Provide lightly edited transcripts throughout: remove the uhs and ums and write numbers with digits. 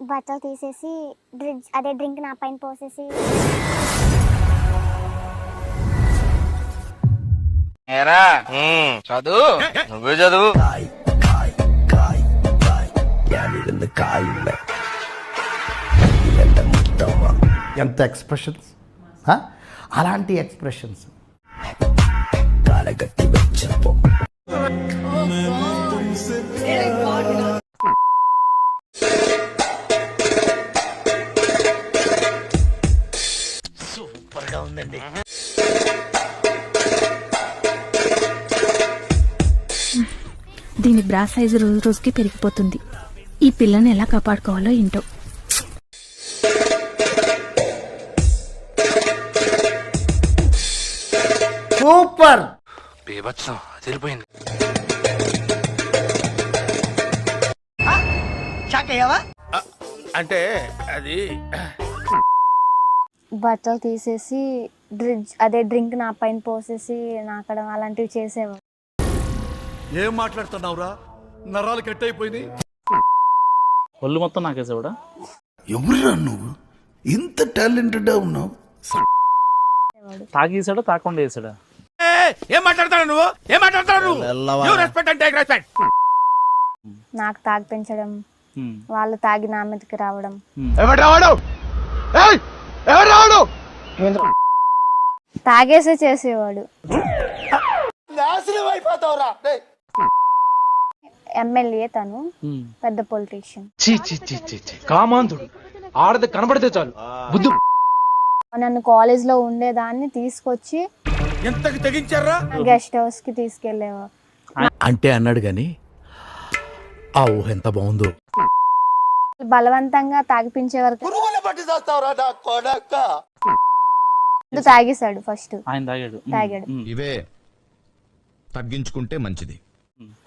బట్టలు తీసేసి డ్రింక్ నా పైన పోసేసి చదువు నువ్వే చదువు. ఎంత ఎక్స్ప్రెషన్స్, అలాంటి ఎక్స్ప్రెషన్స్. సూపర్ గా ఉందండి. దీని బ్రా సైజు రోజు రోజుకి పెరిగిపోతుంది. ఈ పిల్లని ఎలా కాపాడుకోవాలో ఏంటో. సూపర్. బీభత్సం అదిరిపోయింది. అంటే అది బట్టలు తీసేసి డ్రింక్ నా పైన పోసేసి నాకడం అలాంటివి చేసేవాడు. ఏం మాట్లాడుతున్నావురా, నరాలు కట్ అయిపోయినాయి. ఒళ్ళు మొత్తం నాకేసేవాడా? ఎవరురా నువ్వు, ఇంత టాలెంటెడ్ ఉన్నావు? తాగేసాడా తాకుండా వేసాడా? ఏం మాట్లాడతాడు నువ్వు? ఏం మాట్లాడతాడు నువ్వు? రెస్పెక్ట్ అంటే రెస్పెక్ట్. నాకు తాగిపించడం, వాళ్ళు తాగి నా మీదకి రావడం. తాగేసే చేసేవాడు. ఎమ్మెల్యే తను, పెద్ద పొలిటీషియన్. కామాంధుడు. ఆడది కనబడితే చాలు బుద్ధు. నన్ను కాలేజ్ లో ఉండేదాన్ని తీసుకొచ్చి ఎంతకి తెగించారా? గెస్ట్ హౌస్ కి తీసుకెళ్లేవాడు. అంటే అన్నాడు గాని ఆ ఊహ ఎంత బాగుందో. బలవంతంగా తాగిపించే వరకు తాగేశాడు. ఫస్ట్ ఆయన తాగాడు. ఇవే తగ్గించుకుంటే మంచిది.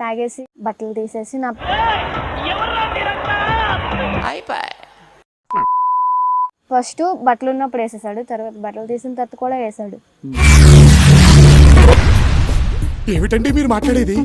తాగేసి బట్టలు తీసేసి నా ఫస్ట్ బట్టలు ఉన్నప్పుడు వేసేసాడు, తర్వాత బట్టలు తీసిన తర్వాత కూడా వేసాడు. ఏమిటండి మీరు మాట్లాడేది?